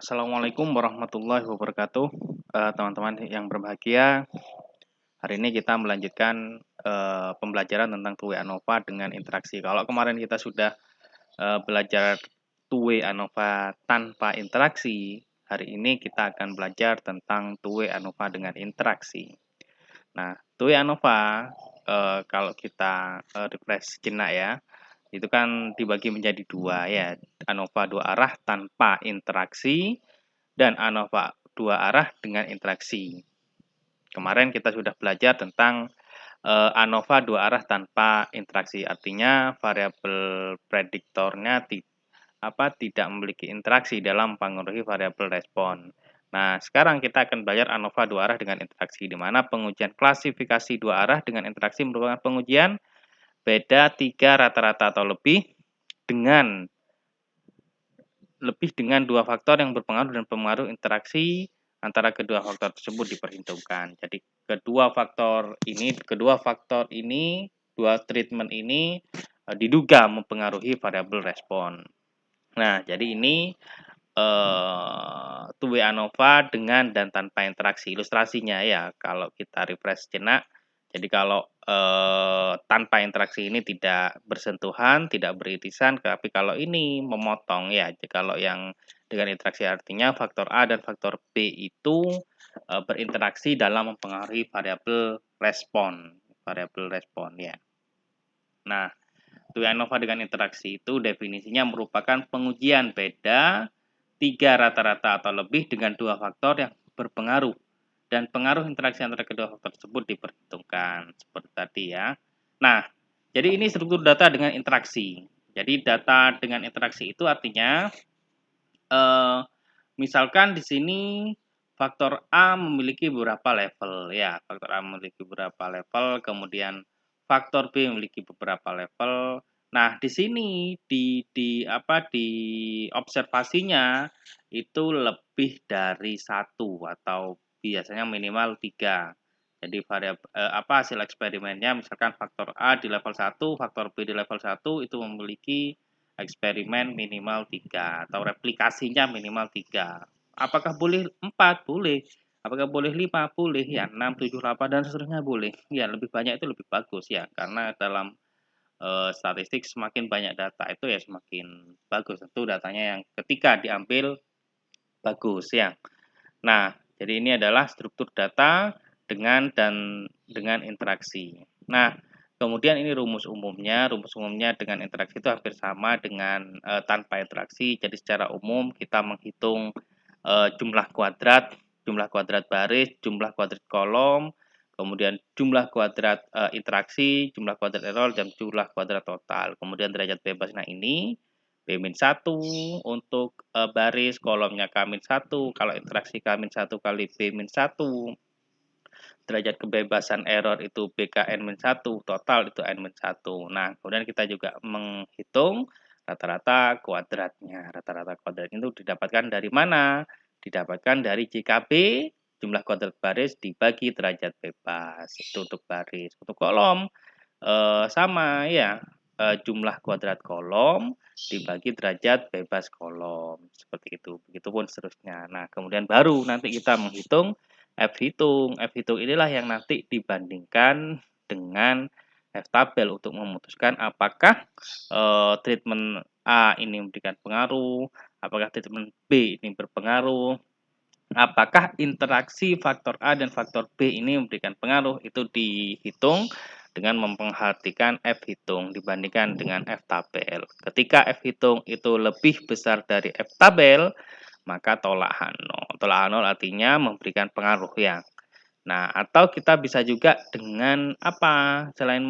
Assalamualaikum warahmatullahi wabarakatuh, teman-teman yang berbahagia. Hari ini kita melanjutkan, pembelajaran tentang two-way ANOVA dengan interaksi. Kalau kemarin kita sudah, belajar two-way ANOVA tanpa interaksi, hari ini kita akan belajar tentang two-way ANOVA dengan interaksi. Nah, two-way ANOVA, kalau kita, refresh sejenak ya, itu kan dibagi menjadi dua ya, ANOVA dua arah tanpa interaksi dan ANOVA dua arah dengan interaksi. Kemarin kita sudah belajar tentang ANOVA dua arah tanpa interaksi, artinya variabel prediktornya tidak memiliki interaksi dalam mempengaruhi variabel respon. Nah, sekarang kita akan belajar ANOVA dua arah dengan interaksi, di mana pengujian klasifikasi dua arah dengan interaksi merupakan pengujian beda 3 rata-rata atau dengan dengan dua faktor yang berpengaruh dan pengaruh interaksi antara kedua faktor tersebut diperhitungkan. Jadi kedua faktor ini, dua treatment ini diduga mempengaruhi variabel respon. Nah, jadi ini two-way ANOVA dengan dan tanpa interaksi. Ilustrasinya ya, kalau kita refresh jenak, jadi kalau tanpa interaksi ini tidak bersentuhan, tidak beririsan, tapi kalau ini memotong ya. Jadi kalau yang dengan interaksi artinya faktor A dan faktor B itu berinteraksi dalam mempengaruhi variabel respon ya. Nah, two-way ANOVA dengan interaksi itu definisinya merupakan pengujian beda 3 rata-rata atau lebih dengan dua faktor yang berpengaruh dan pengaruh interaksi antara kedua faktor tersebut diperhitungkan seperti tadi ya. Nah, jadi ini struktur data dengan interaksi. Jadi data dengan interaksi itu artinya misalkan di sini faktor A memiliki beberapa level ya, faktor A memiliki beberapa level, kemudian faktor B memiliki beberapa level. Nah, di sini di observasinya itu lebih dari satu atau biasanya minimal 3. Jadi hasil eksperimennya misalkan faktor A di level 1, faktor B di level 1 itu memiliki eksperimen minimal 3 atau replikasinya minimal 3. Apakah boleh 4? Boleh. Apakah boleh 5? Boleh ya, 6, 7, 8 dan seterusnya boleh. Ya, lebih banyak itu lebih bagus ya, karena dalam statistik semakin banyak data itu ya semakin bagus. Tentu datanya yang ketika diambil bagus ya. Nah, jadi ini adalah struktur data dengan interaksi. Nah, kemudian ini rumus umumnya. Rumus umumnya dengan interaksi itu hampir sama dengan tanpa interaksi. Jadi secara umum kita menghitung jumlah kuadrat baris, jumlah kuadrat kolom, kemudian jumlah kuadrat interaksi, jumlah kuadrat error, dan jumlah kuadrat total. Kemudian derajat bebas. Nah, ini B-1 untuk baris, kolomnya K-1, kalau interaksi K-1 kali B-1, derajat kebebasan error itu BKN-1, total itu N-1. Nah, kemudian kita juga menghitung rata-rata kuadratnya. Rata-rata kuadratnya itu didapatkan dari mana? Didapatkan dari JKB, jumlah kuadrat baris dibagi derajat bebas. Itu untuk baris. Untuk kolom, sama ya, jumlah kuadrat kolom dibagi derajat bebas kolom, seperti itu. Begitupun seterusnya. Nah, kemudian baru nanti kita menghitung F-hitung. F-hitung inilah yang nanti dibandingkan dengan F-tabel untuk memutuskan apakah treatment A ini memberikan pengaruh, apakah treatment B ini berpengaruh, apakah interaksi faktor A dan faktor B ini memberikan pengaruh. Itu dihitung dengan memperhatikan F-hitung dibandingkan dengan F-tabel. Ketika F-hitung itu lebih besar dari F-tabel, maka tolak H0. Tolak H0 artinya memberikan pengaruh ya. Nah, atau kita bisa juga dengan apa? Selain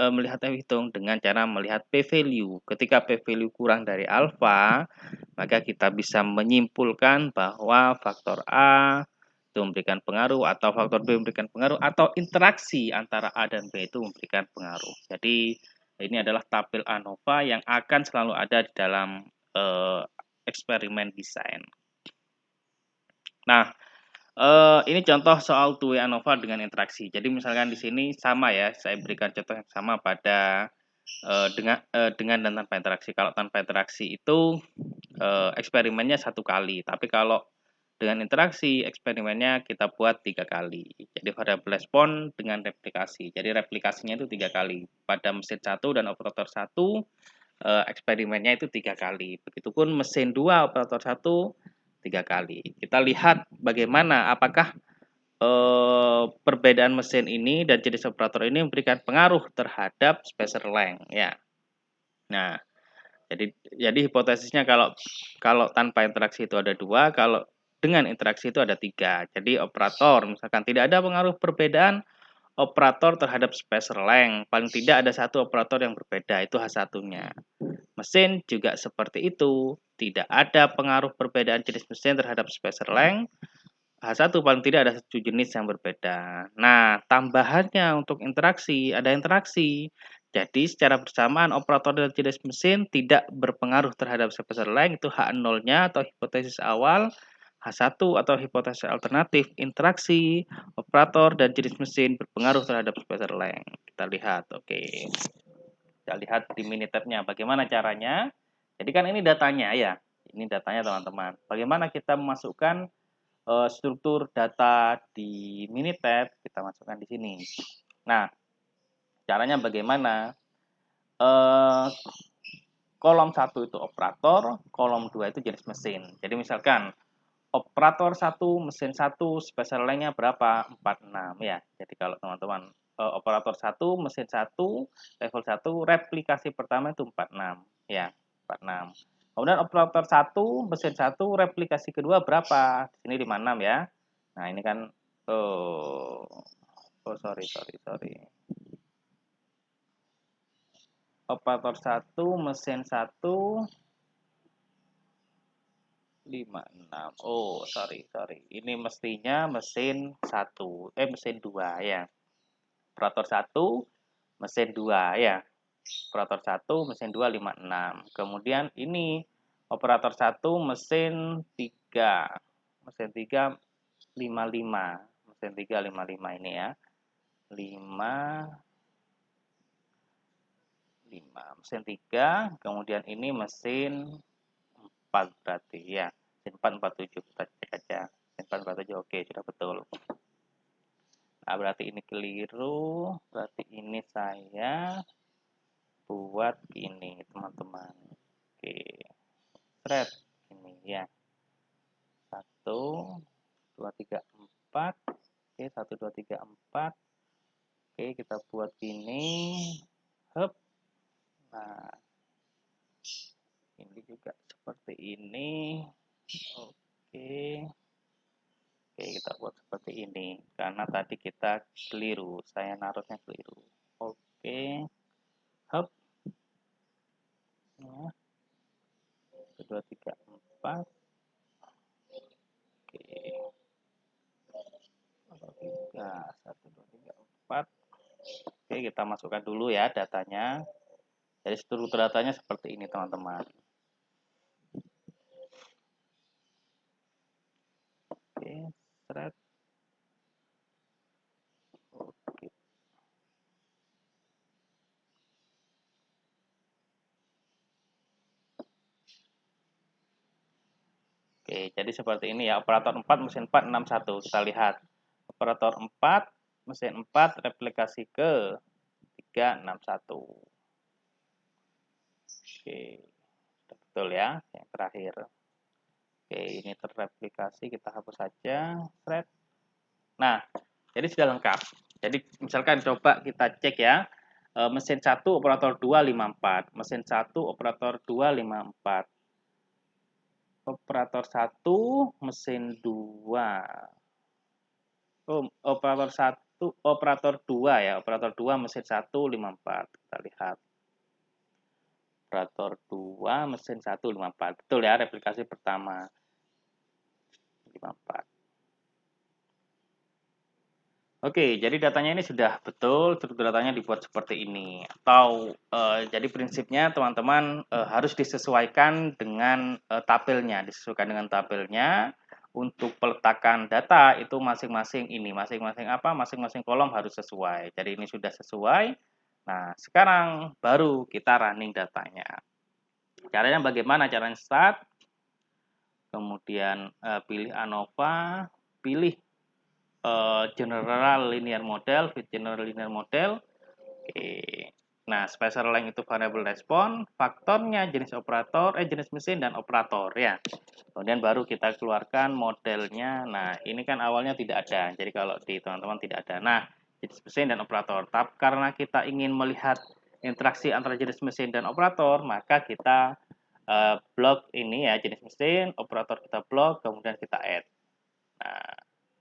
melihat F-hitung dengan cara melihat P-value. Ketika P-value kurang dari alfa, maka kita bisa menyimpulkan bahwa faktor A itu memberikan pengaruh atau faktor B memberikan pengaruh atau interaksi antara A dan B itu memberikan pengaruh. Jadi ini adalah tabel ANOVA yang akan selalu ada di dalam eksperimen desain. Nah, ini contoh soal two-way ANOVA dengan interaksi. Jadi misalkan di sini sama ya, saya berikan contoh yang sama pada dengan dan tanpa interaksi. Kalau tanpa interaksi itu eksperimennya 1 kali, tapi kalau dengan interaksi eksperimennya kita buat 3 kali. Jadi variabel respon dengan replikasi. Jadi replikasinya itu 3 kali. Pada mesin 1 dan operator 1 eksperimennya itu 3 kali. Begitupun mesin 2 operator 1 3 kali. Kita lihat bagaimana apakah perbedaan mesin ini dan jenis operator ini memberikan pengaruh terhadap spacer length ya. Nah, jadi hipotesisnya kalau tanpa interaksi itu ada 2, kalau dengan interaksi itu ada 3. Jadi operator misalkan tidak ada pengaruh perbedaan operator terhadap spacer length, paling tidak ada satu operator yang berbeda, itu H1-nya. Mesin juga seperti itu, tidak ada pengaruh perbedaan jenis mesin terhadap spacer length, H1 paling tidak ada satu jenis yang berbeda. Nah, tambahannya untuk interaksi, ada interaksi. Jadi secara bersamaan operator dan jenis mesin tidak berpengaruh terhadap spacer length, itu H0-nya atau hipotesis awal. H1 atau hipotesis alternatif, interaksi operator dan jenis mesin berpengaruh terhadap spacer length. Kita lihat, oke. Kita lihat di Minitab-nya bagaimana caranya. Jadi kan ini datanya ya. Ini datanya teman-teman. Bagaimana kita memasukkan struktur data di Minitab, kita masukkan di sini. Nah, caranya bagaimana? Kolom 1 itu operator, kolom 2 itu jenis mesin. Jadi misalkan operator 1, mesin 1, spacer length-nya berapa? 46 ya. Jadi kalau teman-teman operator 1, mesin 1, level 1, replikasi pertama itu 46 ya, 46. Kemudian operator 1, mesin 1, replikasi kedua berapa? Di sini 56 ya. Nah, ini kan sorry. Operator 1, mesin 1, 56. Oh, sorry. Ini mestinya mesin 1, mesin 2 ya. Operator 1, mesin 2 ya. Operator 1, mesin 2, 56. Kemudian ini operator 1, mesin 3. Mesin 3, 55. Mesin 3, 55 ini ya. 5, mesin 3, kemudian ini mesin 4 berarti ya. Mesin 4, 47, kita cek aja. Mesin 4, 47, oke, sudah betul. Nah, berarti ini keliru, berarti ini saya buat ini, teman-teman. Oke, thread ini ya. 1, 2, 3, 4. Oke, 1, 2, 3, 4. Oke, kita buat gini. Hup. Nah, ini juga seperti ini. Oke. Oke, kita buat seperti ini. Karena tadi kita keliru. Saya naruhnya keliru. Oke. Hup. Nah. 1, 2, 3, 4. Oke. 1, 2, 3, 4. Oke, kita masukkan dulu ya datanya. Jadi struktur datanya seperti ini, teman-teman. Oke, thread. Oke. Oke, jadi seperti ini ya. Operator 4, mesin 4, 61. Kita lihat. Operator 4, mesin 4, replikasi ke 361. Oke, betul ya. Yang terakhir. Oke, ini terreplikasi, kita hapus saja. Thread. Nah, jadi sudah lengkap. Jadi misalkan coba kita cek ya. Mesin 1 operator 2 54, mesin 1 operator 2 54. Operator 1 mesin 2. Operator 1 operator 2 ya, operator 2 mesin 1 54. Kita lihat. Operator 2 mesin 1 54. Betul ya, replikasi pertama 54. Oke, jadi datanya ini sudah betul, struktur datanya dibuat seperti ini. Atau jadi prinsipnya teman-teman harus disesuaikan dengan tabelnya, disesuaikan dengan tabelnya. Untuk peletakan data itu masing-masing ini, masing-masing apa? Masing-masing kolom harus sesuai. Jadi ini sudah sesuai. Nah, sekarang baru kita running datanya. Caranya bagaimana? Caranya start, kemudian pilih ANOVA, pilih general linear model, fit general linear model. Oke. Nah, spacer length itu variable respon, faktornya jenis operator, jenis mesin dan operator ya. Kemudian baru kita keluarkan modelnya. Nah, ini kan awalnya tidak ada. Jadi kalau di teman-teman tidak ada. Nah, jenis mesin dan operator. Tapi karena kita ingin melihat interaksi antara jenis mesin dan operator, maka kita blok ini ya jenis mesin, operator kita blok, kemudian kita add. Nah,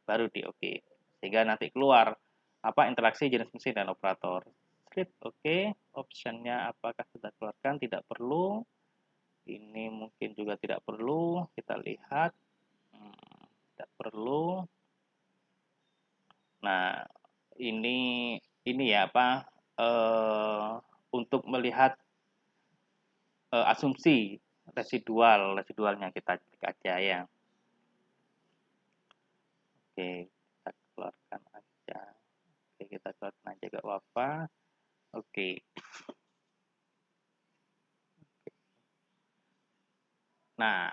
baru di oke. Sehingga nanti keluar apa interaksi jenis mesin dan operator. Klik oke, optionnya apakah kita keluarkan? Tidak perlu. Ini mungkin juga tidak perlu. Kita lihat. Tidak perlu. Nah, ini ya apa untuk melihat asumsi residualnya kita klik aja ya. Oke, kita keluarkan aja. Oke, kita keluarkan aja gak apa-apa. Oke. Nah,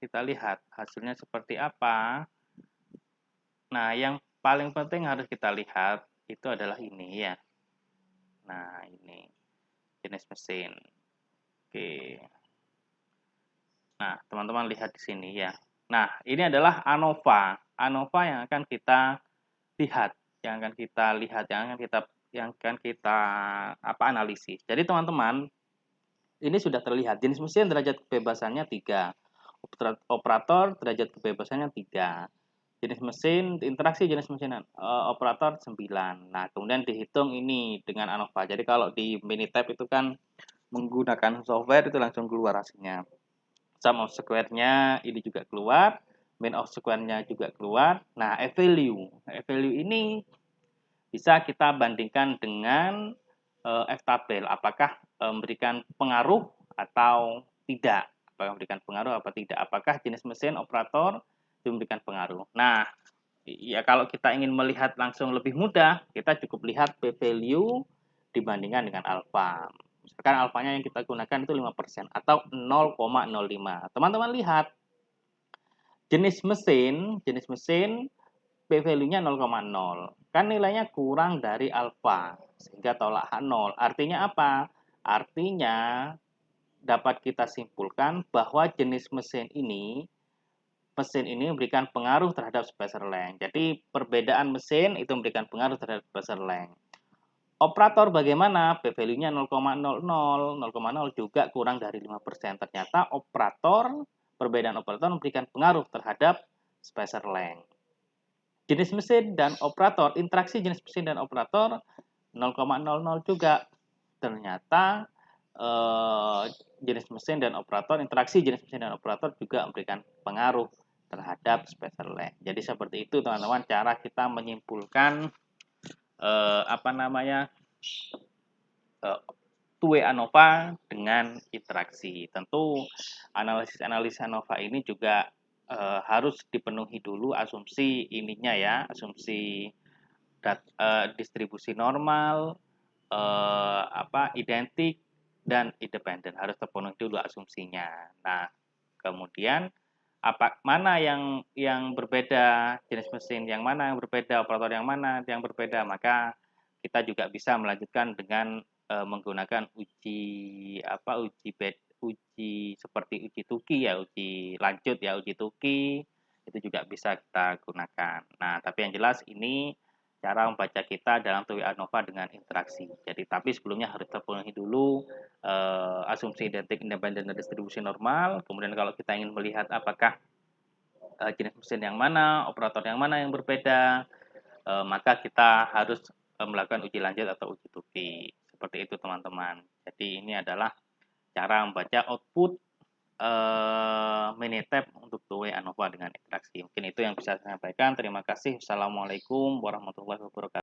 kita lihat hasilnya seperti apa. Nah, yang paling penting harus kita lihat itu adalah ini ya. Nah, ini jenis mesin. Oke. Nah, teman-teman lihat di sini ya. Nah, ini adalah ANOVA. ANOVA yang akan kita lihat, yang akan kita analisis. Jadi teman-teman, ini sudah terlihat jenis mesin derajat kebebasannya 3. Operator derajat kebebasannya 3. Jenis mesin, interaksi jenis mesin operator 9. Nah, kemudian dihitung ini dengan ANOVA. Jadi kalau di Minitab itu kan menggunakan software itu langsung keluar hasilnya. Sum of square-nya ini juga keluar, mean of square-nya juga keluar. Nah, F-value. F-value ini bisa kita bandingkan dengan F-tabel. Apakah memberikan pengaruh atau tidak? Apakah memberikan pengaruh atau tidak? Apakah jenis mesin operator memberikan pengaruh? Nah, ya kalau kita ingin melihat langsung lebih mudah, kita cukup lihat P-value dibandingkan dengan alpha. Misalkan alfanya yang kita gunakan itu 5% atau 0,05. Teman-teman lihat, jenis mesin P-value-nya 0,0. Kan nilainya kurang dari alfa, sehingga tolak H0. Artinya apa? Artinya dapat kita simpulkan bahwa jenis mesin ini memberikan pengaruh terhadap spacer length. Jadi perbedaan mesin itu memberikan pengaruh terhadap spacer length. Operator bagaimana? P-value-nya 0,00, 0,0 juga kurang dari 5%. Ternyata perbedaan operator memberikan pengaruh terhadap spacer length. Jenis mesin dan operator, interaksi jenis mesin dan operator 0,00 juga. Ternyata jenis mesin dan operator, interaksi jenis mesin dan operator juga memberikan pengaruh terhadap spacer length. Jadi seperti itu teman-teman cara kita menyimpulkan two-way ANOVA dengan interaksi. Tentu analisis ANOVA ini juga harus dipenuhi dulu asumsi ininya ya, asumsi distribusi normal, identik dan independen harus terpenuhi dulu asumsinya. Nah, kemudian mana yang berbeda, jenis mesin yang mana yang berbeda, operator yang mana yang berbeda, maka kita juga bisa melanjutkan dengan menggunakan uji seperti uji tuki ya, uji lanjut ya, uji tuki itu juga bisa kita gunakan. Nah, tapi yang jelas ini cara membaca kita dalam two-way ANOVA dengan interaksi. Jadi tapi sebelumnya harus terpenuhi dulu asumsi identik, independen, dan distribusi normal. Kemudian kalau kita ingin melihat apakah jenis mesin yang mana, operator yang mana yang berbeda, maka kita harus melakukan uji lanjut atau uji tuki. Seperti itu teman-teman. Jadi ini adalah cara membaca output Minitab untuk two-way ANOVA dengan interaksi. Mungkin itu yang bisa saya sampaikan. Terima kasih. Assalamualaikum warahmatullahi wabarakatuh.